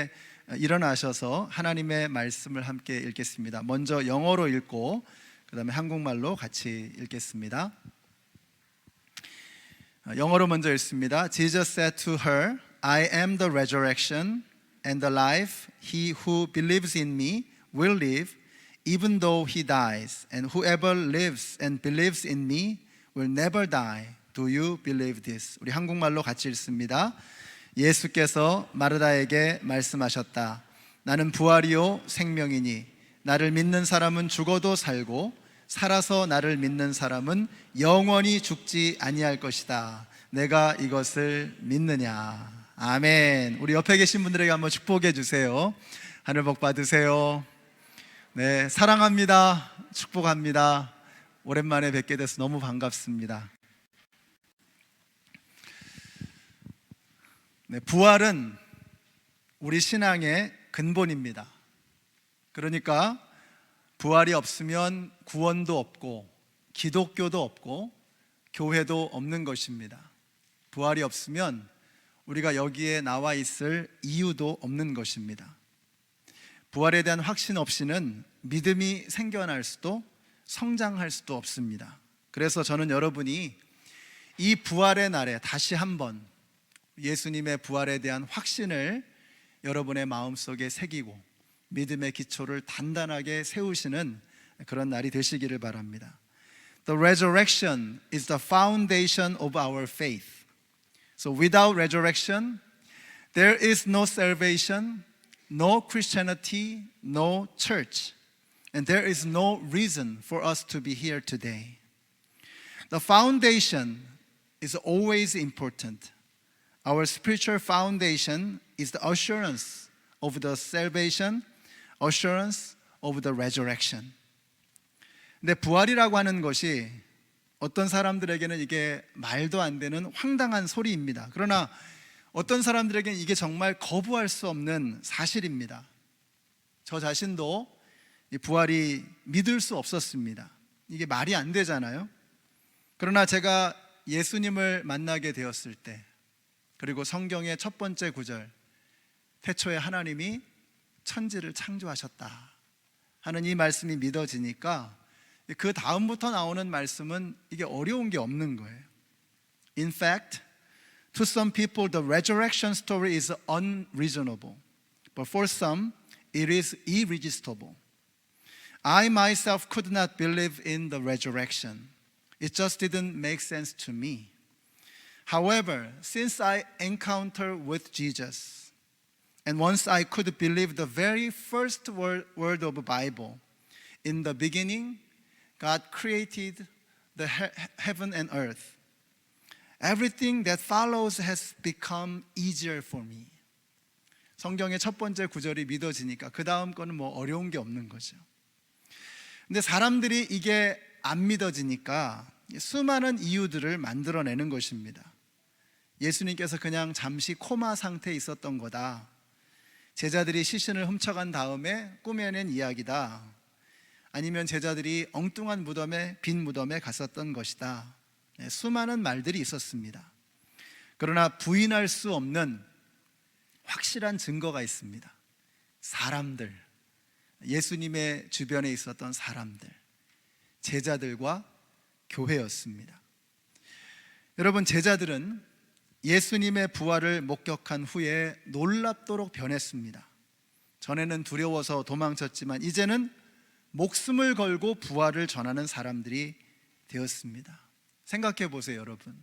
자리에 일어나셔서 하나님의 말씀을 함께 읽겠습니다. 먼저 영어로 읽고 그 다음에 한국말로 같이 읽겠습니다. 영어로 먼저 읽습니다. Jesus said to her, I am the resurrection and the life. He who believes in me will live even though he dies. And whoever lives and believes in me will never die. Do you believe this? 우리 한국말로 같이 읽습니다. 예수께서 마르다에게 말씀하셨다. 나는 부활이요 생명이니 나를 믿는 사람은 죽어도 살고 살아서 나를 믿는 사람은 영원히 죽지 아니할 것이다. 내가 이것을 믿느냐. 아멘. 우리 옆에 계신 분들에게 한번 축복해 주세요. 하늘 복 받으세요. 네, 사랑합니다. 축복합니다. 오랜만에 뵙게 돼서 너무 반갑습니다. 네, 부활은 우리 신앙의 근본입니다. 그러니까 부활이 없으면 구원도 없고 기독교도 없고 교회도 없는 것입니다. 부활이 없으면 우리가 여기에 나와 있을 이유도 없는 것입니다. 부활에 대한 확신 없이는 믿음이 생겨날 수도 성장할 수도 없습니다. 그래서 저는 여러분이 이 부활의 날에 다시 한번 예수님의 부활에 대한 확신을 여러분의 마음속에 새기고 믿음의 기초를 단단하게 세우시는 그런 날이 되시기를 바랍니다. The resurrection is the foundation of our faith. So without resurrection, there is no salvation, no Christianity, no church, and there is no reason for us to be here today. The foundation is always important. Our spiritual foundation is the assurance of the salvation, assurance of the resurrection. 근데 부활이라고 하는 것이 어떤 사람들에게는 이게 말도 안 되는 황당한 소리입니다. 그러나 어떤 사람들에게는 이게 정말 거부할 수 없는 사실입니다. 저 자신도 이 부활이 믿을 수 없었습니다. 이게 말이 안 되잖아요. 그러나 제가 예수님을 만나게 되었을 때, 그리고 성경의 첫 번째 구절, 태초에 하나님이 천지를 창조하셨다 하는 이 말씀이 믿어지니까 그 다음부터 나오는 말씀은 이게 어려운 게 없는 거예요. In fact, to some people the resurrection story is unreasonable, but for some it is irresistible. I myself could not believe in the resurrection. It just didn't make sense to me. However, since I encounter with Jesus, and once I could believe the very first word of the Bible, in the beginning, God created the heaven and earth. Everything that follows has become easier for me. 성경의 첫 번째 구절이 믿어지니까 그 다음 거는 뭐 어려운 게 없는 거죠. 근데 사람들이 이게 안 믿어지니까 수많은 이유들을 만들어내는 것입니다. 예수님께서 그냥 잠시 코마 상태에 있었던 거다. 제자들이 시신을 훔쳐간 다음에 꾸며낸 이야기다. 아니면 제자들이 엉뚱한 무덤에, 빈 무덤에 갔었던 것이다. 수많은 말들이 있었습니다. 그러나 부인할 수 없는 확실한 증거가 있습니다. 사람들, 예수님의 주변에 있었던 사람들, 제자들과 교회였습니다. 여러분, 제자들은 예수님의 부활을 목격한 후에 놀랍도록 변했습니다. 전에는 두려워서 도망쳤지만 이제는 목숨을 걸고 부활을 전하는 사람들이 되었습니다. 생각해 보세요, 여러분.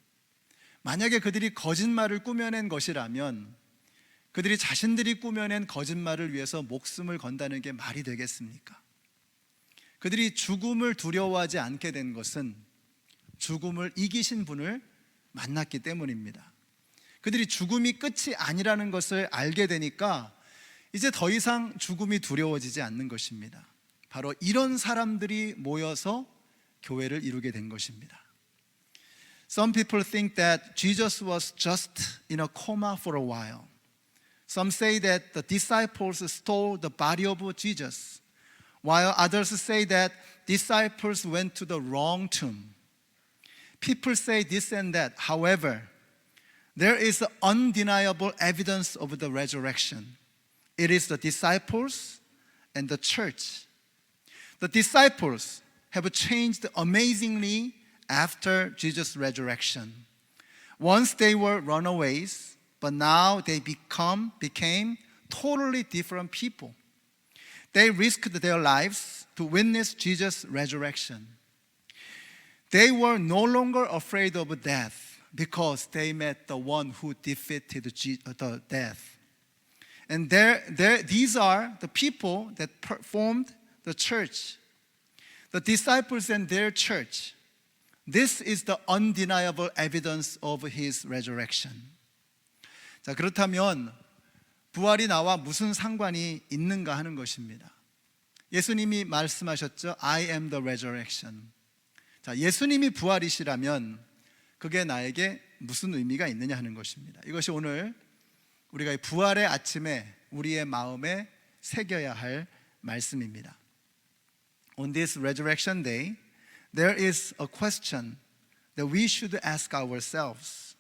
만약에 그들이 거짓말을 꾸며낸 것이라면 그들이 자신들이 꾸며낸 거짓말을 위해서 목숨을 건다는 게 말이 되겠습니까? 그들이 죽음을 두려워하지 않게 된 것은 죽음을 이기신 분을 만났기 때문입니다. 그들이 죽음이 끝이 아니라는 것을 알게 되니까 이제 더 이상 죽음이 두려워지지 않는 것입니다. 바로 이런 사람들이 모여서 교회를 이루게 된 것입니다. Some people think that Jesus was just in a coma for a while. Some say that the disciples stole the body of Jesus, while others say that disciples went to the wrong tomb. People say this and that. However, there is undeniable evidence of the resurrection. It is the disciples and the church. The disciples have changed amazingly after Jesus' resurrection. Once they were runaways, but now they became totally different people. They risked their lives to witness Jesus' resurrection. They were no longer afraid of death because they met the one who defeated the death. And these are the people that formed the church, the disciples and their church. This is the undeniable evidence of his resurrection. 자, 그렇다면 부활이 나와 무슨 상관이 있는가 하는 것입니다. 예수님이 말씀하셨죠. I am the resurrection. 자, 예수님이 부활이시라면 그게 나에게 무슨 의미가 있느냐 하는 것입니다. 이것이 오늘 우리가 이 부활의 아침에 우리의 마음에 새겨야 할 말씀입니다. On this resurrection day, there is a question that we should ask ourselves.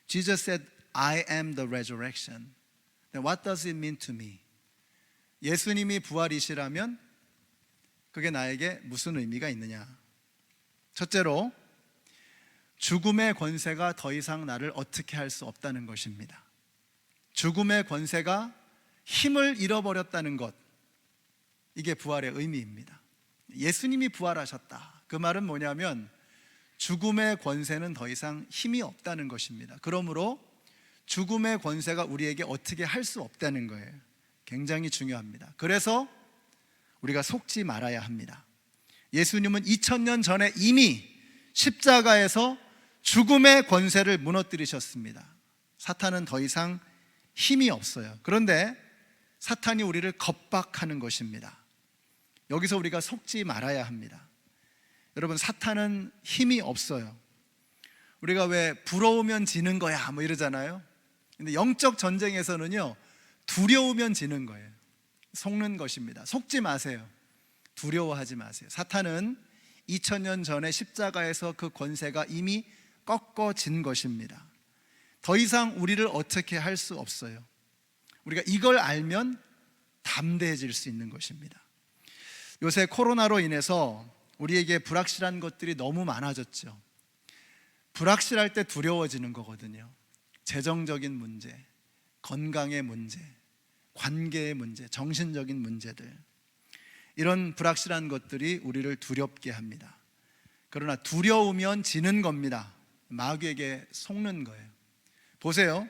Jesus said, I am the resurrection. Then what does it mean to me? 예수님이 부활이시라면 그게 나에게 무슨 의미가 있느냐? 첫째로, 죽음의 권세가 더 이상 나를 어떻게 할 수 없다는 것입니다. 죽음의 권세가 힘을 잃어버렸다는 것, 이게 부활의 의미입니다. 예수님이 부활하셨다. 그 말은 뭐냐면 죽음의 권세는 더 이상 힘이 없다는 것입니다. 그러므로 죽음의 권세가 우리에게 어떻게 할 수 없다는 거예요. 굉장히 중요합니다. 그래서 우리가 속지 말아야 합니다. 예수님은 2000년 전에 이미 십자가에서 죽음의 권세를 무너뜨리셨습니다. 사탄은 더 이상 힘이 없어요. 그런데 사탄이 우리를 겁박하는 것입니다. 여기서 우리가 속지 말아야 합니다. 여러분, 사탄은 힘이 없어요. 우리가 왜 부러우면 지는 거야 뭐 이러잖아요. 근데 영적 전쟁에서는요, 두려우면 지는 거예요. 속는 것입니다. 속지 마세요. 두려워하지 마세요. 사탄은 2000년 전에 십자가에서 그 권세가 이미 꺾어진 것입니다. 더 이상 우리를 어떻게 할 수 없어요. 우리가 이걸 알면 담대해질 수 있는 것입니다. 요새 코로나로 인해서 우리에게 불확실한 것들이 너무 많아졌죠. 불확실할 때 두려워지는 거거든요. 재정적인 문제, 건강의 문제, 관계의 문제, 정신적인 문제들, 이런 불확실한 것들이 우리를 두렵게 합니다. 그러나 두려우면 지는 겁니다. 마귀에게 속는 거예요. 보세요.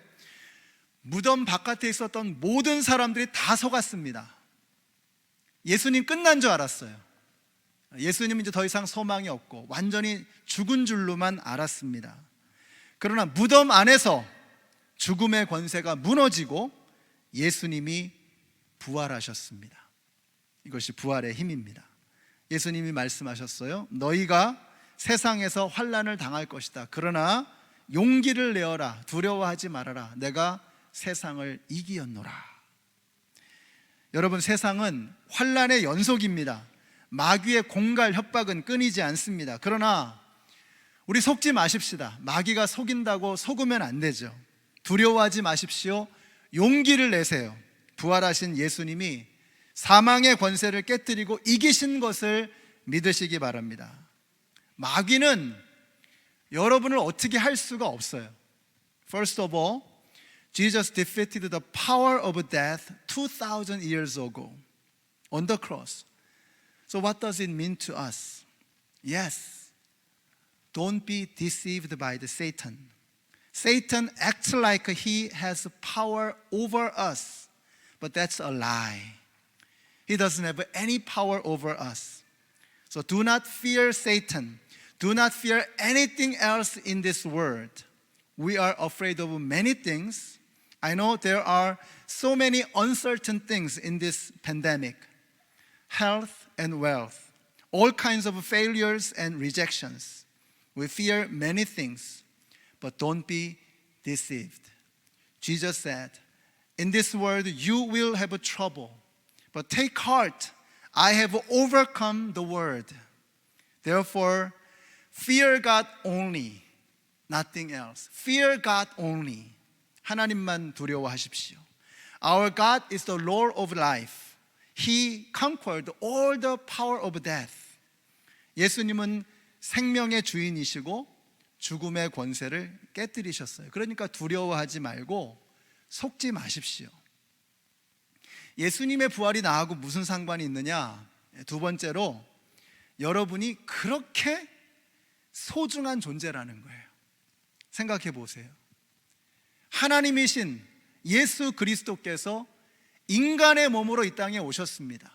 무덤 바깥에 있었던 모든 사람들이 다 속았습니다. 예수님 끝난 줄 알았어요. 예수님은 이제 더 이상 소망이 없고 완전히 죽은 줄로만 알았습니다. 그러나 무덤 안에서 죽음의 권세가 무너지고 예수님이 부활하셨습니다. 이것이 부활의 힘입니다. 예수님이 말씀하셨어요. 너희가 세상에서 환난을 당할 것이다. 그러나 용기를 내어라. 두려워하지 말아라. 내가 세상을 이기었노라. 여러분, 세상은 환난의 연속입니다. 마귀의 공갈 협박은 끊이지 않습니다. 그러나 우리 속지 마십시다. 마귀가 속인다고 속으면 안 되죠. 두려워하지 마십시오. 용기를 내세요. 부활하신 예수님이 사망의 권세를 깨뜨리고 이기신 것을 믿으시기 바랍니다. 마귀는 여러분을 어떻게 할 수가 없어요. First of all, Jesus defeated the power of death 2,000 years ago on the cross. So what does it mean to us? Yes, don't be deceived by the Satan. Satan acts like he has power over us, but that's a lie. He doesn't have any power over us. So do not fear Satan. Do not fear anything else in this world. We are afraid of many things. I know there are so many uncertain things in this pandemic. Health and wealth, all kinds of failures and rejections. We fear many things, but don't be deceived. Jesus said, in this world you will have trouble, but take heart, I have overcome the world. Therefore, fear God only, nothing else. Fear God only. 하나님만 두려워하십시오. Our God is the Lord of life. He conquered all the power of death. 예수님은 생명의 주인이시고 죽음의 권세를 깨뜨리셨어요. 그러니까 두려워하지 말고 속지 마십시오. 예수님의 부활이 나하고 무슨 상관이 있느냐? 두 번째로, 여러분이 그렇게 소중한 존재라는 거예요. 생각해 보세요. 하나님이신 예수 그리스도께서 인간의 몸으로 이 땅에 오셨습니다.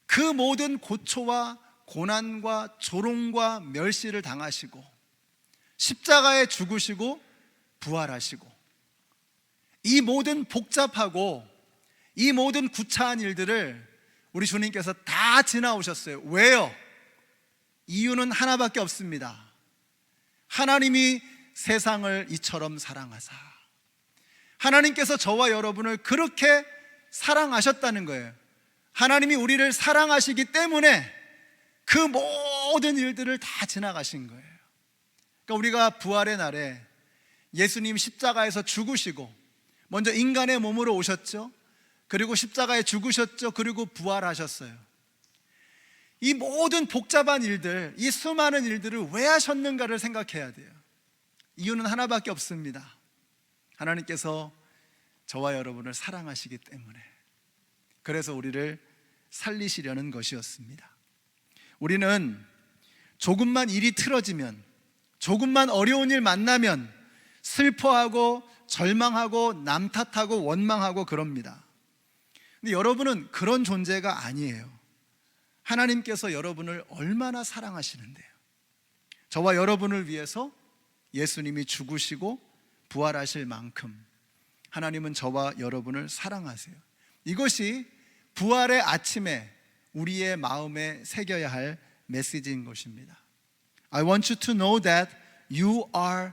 그 모든 고초와 고난과 조롱과 멸시를 당하시고 십자가에 죽으시고 부활하시고, 이 모든 복잡하고 이 모든 구차한 일들을 우리 주님께서 다 지나오셨어요. 왜요? 이유는 하나밖에 없습니다. 하나님이 세상을 이처럼 사랑하사. 하나님께서 저와 여러분을 그렇게 사랑하셨다는 거예요. 하나님이 우리를 사랑하시기 때문에 그 모든 일들을 다 지나가신 거예요. 그러니까 우리가 부활의 날에 예수님 십자가에서 죽으시고 먼저 인간의 몸으로 오셨죠. 그리고 십자가에 죽으셨죠. 그리고 부활하셨어요. 이 모든 복잡한 일들, 이 수많은 일들을 왜 하셨는가를 생각해야 돼요. 이유는 하나밖에 없습니다. 하나님께서 저와 여러분을 사랑하시기 때문에, 그래서 우리를 살리시려는 것이었습니다. 우리는 조금만 일이 틀어지면, 조금만 어려운 일 만나면 슬퍼하고 절망하고 남 탓하고 원망하고 그럽니다. 근데 여러분은 그런 존재가 아니에요. 하나님께서 여러분을 얼마나 사랑하시는데요. 저와 여러분을 위해서 예수님이 죽으시고 부활하실 만큼 하나님은 저와 여러분을 사랑하세요. 이것이 부활의 아침에 우리의 마음에 새겨야 할 메시지인 것입니다. I want you to know that you are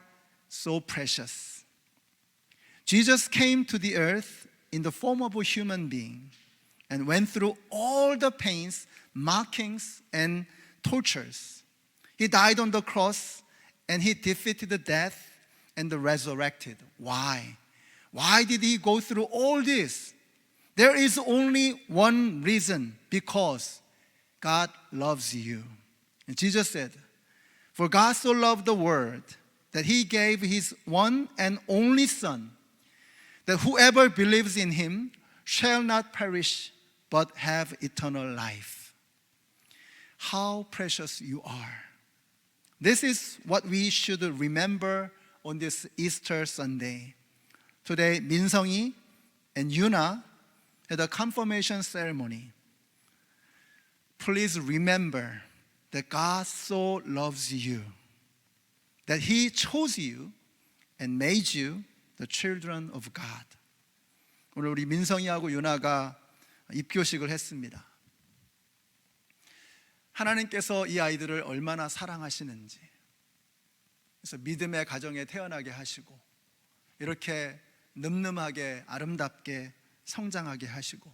so precious. Jesus came to the earth in the form of a human being and went through all the pains, mockings, and tortures. He died on the cross and he defeated the death and resurrected. Why? Why did he go through all this? There is only one reason: because God loves you. And Jesus said, "For God so loved the world that he gave his one and only Son, that whoever believes in him shall not perish but have eternal life." How precious you are. This is what we should remember on this Easter Sunday. Today, 민성이 and Yuna had a confirmation ceremony. Please remember that God so loves you, that he chose you and made you the children of God. 오늘 우리 민성이하고 유나가 입교식을 했습니다. 하나님께서 이 아이들을 얼마나 사랑하시는지, 그래서 믿음의 가정에 태어나게 하시고 이렇게 늠름하게 아름답게 성장하게 하시고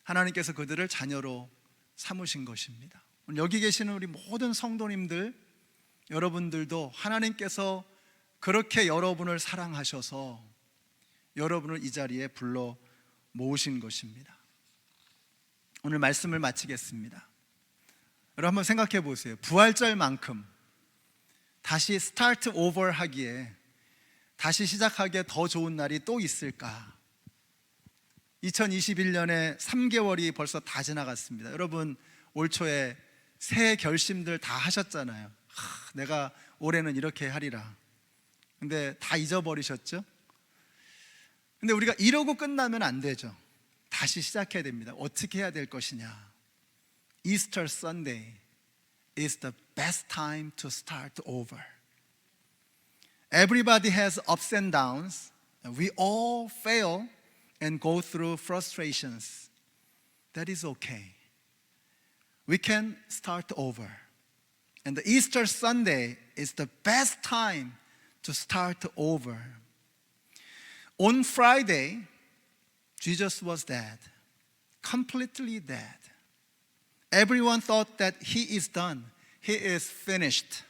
하나님께서 그들을 자녀로 삼으신 것입니다. 오늘 여기 계시는 우리 모든 성도님들, 여러분들도 하나님께서 그렇게 여러분을 사랑하셔서 여러분을 이 자리에 불러 모으신 것입니다. 오늘 말씀을 마치겠습니다. 여러분 한번 생각해 보세요. 부활절만큼 다시 스타트 오버 하기에, 다시 시작하기에 더 좋은 날이 또 있을까? 2021년에 3개월이 벌써 다 지나갔습니다. 여러분 올 초에 새해 결심들 다 하셨잖아요. 내가 올해는 이렇게 하리라. 근데 다 잊어버리셨죠? 근데 우리가 이러고 끝나면 안 되죠. 다시 시작해야 됩니다. 어떻게 해야 될 것이냐? Easter Sunday is the best time to start over. Everybody has ups and downs. We all fail and go through frustrations. That is okay. We can start over. And the Easter Sunday is the best time to start over. On Friday, Jesus was dead, completely dead. Everyone thought that he is done, he is finished.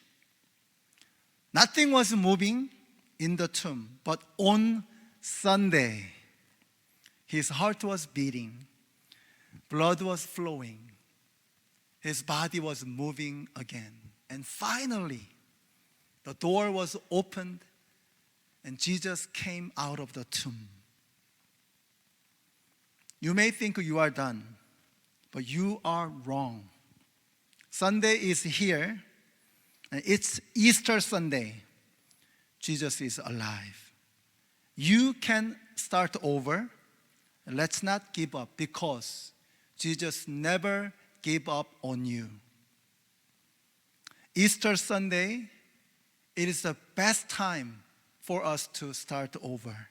Nothing was moving in the tomb, but on Sunday, His heart was beating. Blood was flowing. His body was moving again. And finally, the door was opened and Jesus came out of the tomb. You may think you are done, but you are wrong. Sunday is here, and it's Easter Sunday. Jesus is alive. You can start over. Let's not give up, because Jesus never gave up on you. Easter Sunday, it is the best time for us to start over.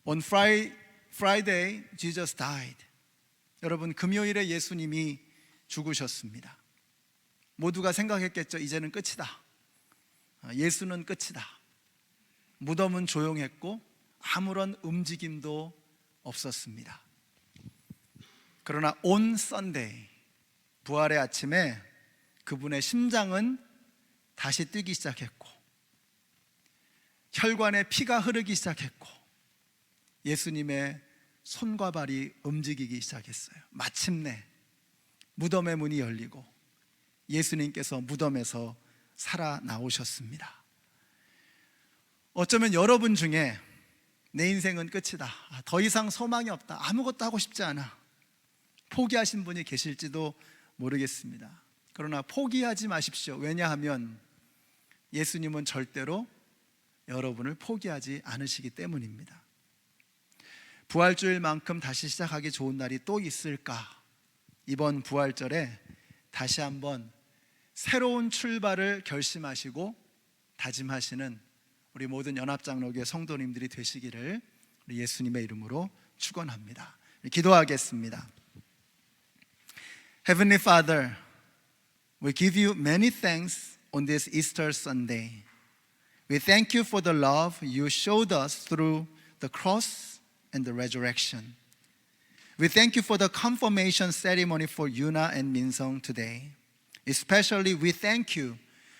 On Friday, Jesus died. 여러분, 금요일에 예수님이 죽으셨습니다. 모두가 생각했겠죠. 이제는 끝이다. 예수는 끝이다. 무덤은 조용했고 아무런 움직임도 없었습니다. 그러나 온 썬데이, 부활의 아침에 그분의 심장은 다시 뛰기 시작했고 혈관에 피가 흐르기 시작했고 예수님의 손과 발이 움직이기 시작했어요. 마침내 무덤의 문이 열리고 예수님께서 무덤에서 살아나오셨습니다. 어쩌면 여러분 중에 내 인생은 끝이다, 더 이상 소망이 없다, 아무것도 하고 싶지 않아, 포기하신 분이 계실지도 모르겠습니다. 그러나 포기하지 마십시오. 왜냐하면 예수님은 절대로 여러분을 포기하지 않으시기 때문입니다. 부활주일만큼 다시 시작하기 좋은 날이 또 있을까? 이번 부활절에 다시 한번 새로운 출발을 결심하시고 다짐하시는 우리 모든 연합장로교회 성도님들이 되시기를 우리 예수님의 이름으로 축원합니다. 기도하겠습니다. Heavenly Father, we give you many thanks on this Easter Sunday. We thank you for the love you showed us through the cross and the resurrection. We thank you for the confirmation ceremony for Yuna and Minsung today. Especially we thank you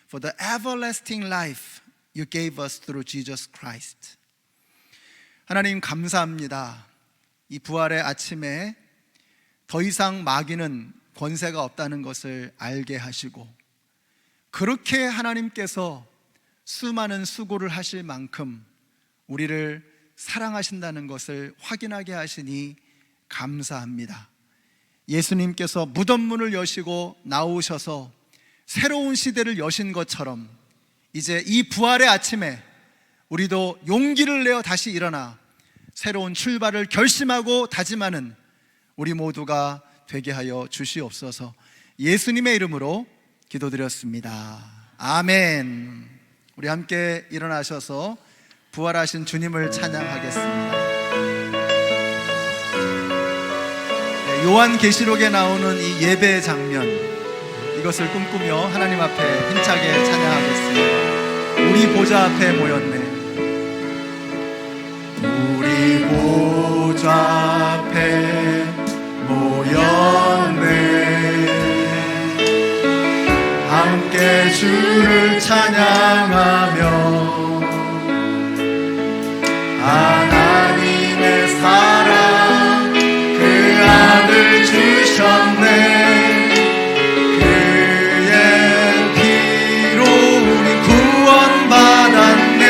for the everlasting life you gave us through Jesus Christ. 하나님 감사합니다. 이 부활의 아침에 더 이상 마귀는 권세가 없다는 것을 알게 하시고 그렇게 하나님께서 수많은 수고를 하실 만큼 우리를 사랑하신다는 것을 확인하게 하시니 감사합니다. 예수님께서 무덤문을 여시고 나오셔서 새로운 시대를 여신 것처럼 이제 이 부활의 아침에 우리도 용기를 내어 다시 일어나 새로운 출발을 결심하고 다짐하는 우리 모두가 되게 하여 주시옵소서. 예수님의 이름으로 기도드렸습니다. 아멘. 우리 함께 일어나셔서 부활하신 주님을 찬양하겠습니다. 요한계시록에 나오는 이 예배 장면, 이것을 꿈꾸며 하나님 앞에 힘차게 찬양하겠습니다. 우리 보좌 앞에 모였네. 우리 보좌 앞에 모였네. 함께 주를 찬양하며 하나님의 사랑 그 아들 주셨네. 그의 피로 우리 구원받았네.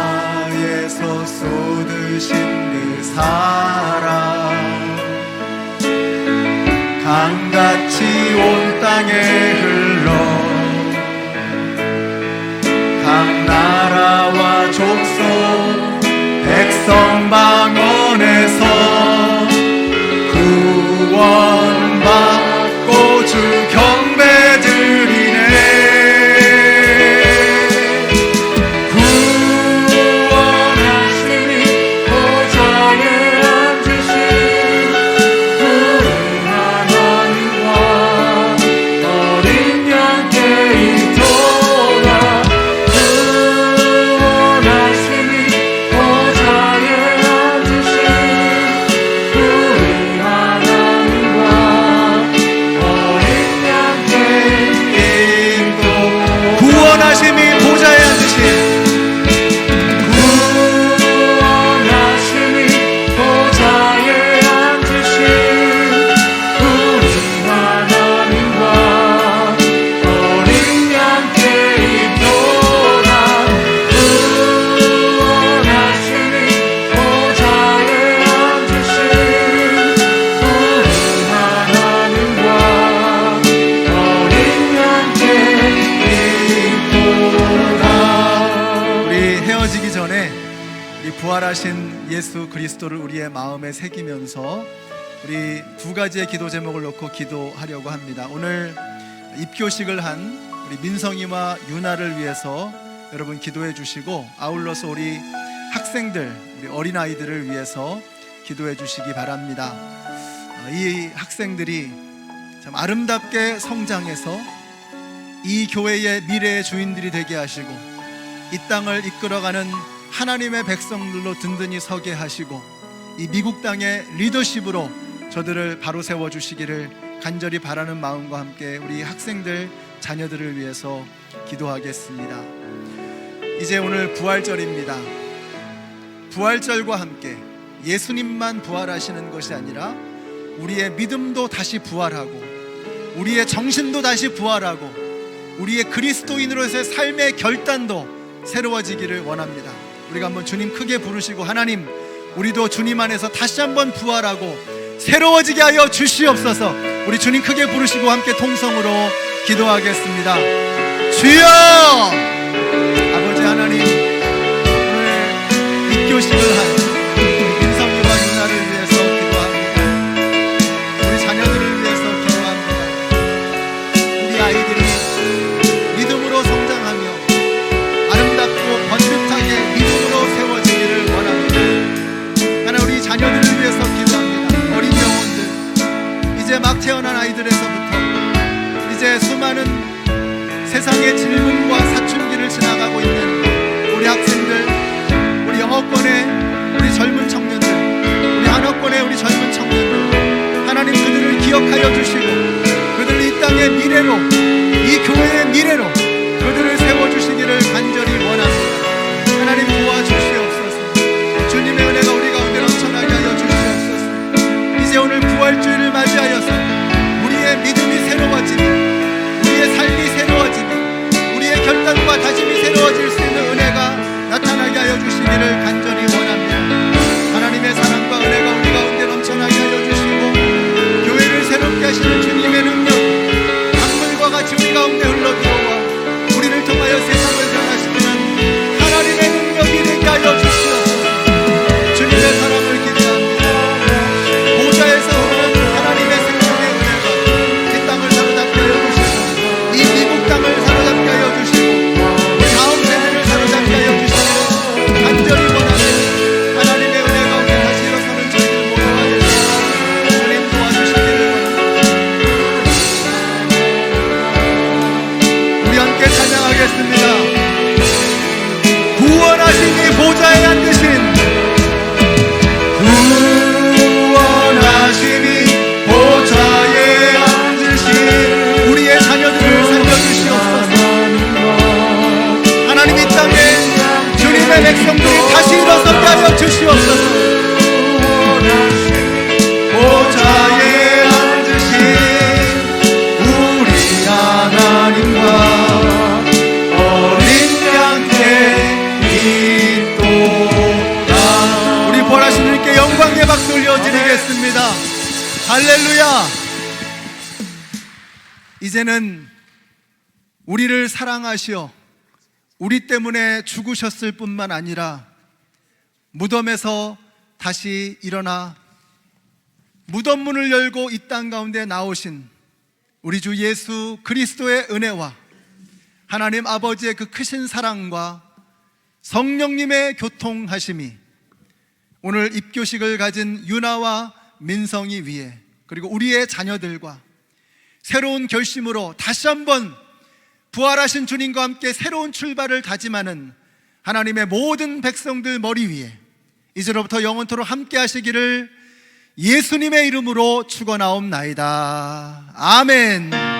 십자가에서 쏟으신 그 사랑 강같이 온 땅에 흘러 각 나라와 족속 백성 방언에서 구원받고 주 경배드리네. 구원하시니 보좌에 앉으신 우리 하나님과 어린 양께 있도다. 구원하시니 보좌에 앉으신 우리 하나님과 부활하신 예수 그리스도를 우리의 마음에 새기면서 우리 두 가지의 기도 제목을 놓고 기도하려고 합니다. 오늘 입교식을 한 우리 민성이와 유나를 위해서 여러분 기도해 주시고, 아울러서 우리 학생들, 우리 어린아이들을 위해서 기도해 주시기 바랍니다. 이 학생들이 참 아름답게 성장해서 이 교회의 미래의 주인들이 되게 하시고, 이 땅을 이끌어가는 하나님의 백성들로 든든히 서게 하시고, 이 미국 땅의 리더십으로 저들을 바로 세워주시기를 간절히 바라는 마음과 함께 우리 학생들, 자녀들을 위해서 기도하겠습니다. 이제 오늘 부활절입니다. 부활절과 함께 예수님만 부활하시는 것이 아니라 우리의 믿음도 다시 부활하고, 우리의 정신도 다시 부활하고, 우리의 그리스도인으로서의 삶의 결단도 새로워지기를 원합니다. 우리가 한번 주님 크게 부르시고, 하나님, 우리도 주님 안에서 다시 한번 부활하고 새로워지게 하여 주시옵소서. 우리 주님 크게 부르시고 함께 통성으로 기도하겠습니다. 주여! 아버지 하나님, 오늘 입교식을 한 민성이와 유나를 위해서 기도합니다. 우리 자녀들을 위해서 기도합니다. 우리 아이들이 믿음으로 성장하며 아름답고 번듯하게 믿음으로 세워지기를 원합니다. 하나, 우리 자녀들을 위해서 기도합니다. 어린 영혼들, 이제 막 태어난 아이들에서부터 이제 수많은 세상의 질문과 사춘기를 지나가고 있는 우리 학생들, 우리 영어권의 우리 젊은 청년들, 우리 한어권의 우리 젊은 청년들, 하나님 그들을 기억하여 주시고 그들을 이 땅의 미래로, 이 교회의 미래로 그들을 세워주시기를 간절히 원합니다. 하나님 도와주시옵소서. 주님의 은혜가 우리 가운데 넘쳐나게 하여 주시옵소서. 이제 오늘 부활주일을 맞이하여서 우리의 믿음이 새로워지며, 우리의 삶이 새로워지며, 우리의 결단과 다짐이 새로워질 수 있는 은혜가 나타나게 하여 주시기를 간절히 원합니다. 하나님의 사랑과 은혜가 우리 가운데 넘쳐나게 하여 주시고, 교회를 새롭게 하시는 주님의 능력 강물과 같이 우리 가운데 흘러들어와 우리를 통하여 세상을 변화시키는 하나님의 능력이 되게 하여 주시옵소서. 주님의 사랑을 기대합니다. 보좌에서 오는 하나님의 생명의 은혜가 이 땅을 사로잡게 하여 주시고, 이 미국 땅을 사로잡게 하여 주시고, 우리 다음 세대를 사로잡게 하여 주시기를 간절히 원합니다. 하나님의 은혜 가운데 다시 일어서는 저희들 모두가 되시고 주님 도와주시기를 원합니다. 우리 함께 찬양하겠습니다. 구원하시니 보좌에 앉으신, 구원하시니 보좌에 앉으신 우리의 자녀들을 살려주시옵소서. 하나님, 이 땅에 주님의 백성들이 다시 일어서게 하여 주시옵소서. 보좌에 앉으신 우리 하나님과 어린 양께 있도다. 우리 부활하신 주님께 영광의 박수 올려드리겠습니다. 할렐루야. 이제는 우리를 사랑하시어 우리 때문에 죽으셨을 뿐만 아니라 무덤에서 다시 일어나 무덤 문을 열고 이 땅 가운데 나오신 우리 주 예수 그리스도의 은혜와 하나님 아버지의 그 크신 사랑과 성령님의 교통하심이 오늘 입교식을 가진 유나와 민성이 위에, 그리고 우리의 자녀들과 새로운 결심으로 다시 한번 부활하신 주님과 함께 새로운 출발을 다짐하는 하나님의 모든 백성들 머리 위에 이제로부터 영원토록 함께 하시기를 예수님의 이름으로 축원하옵나이다. 아멘.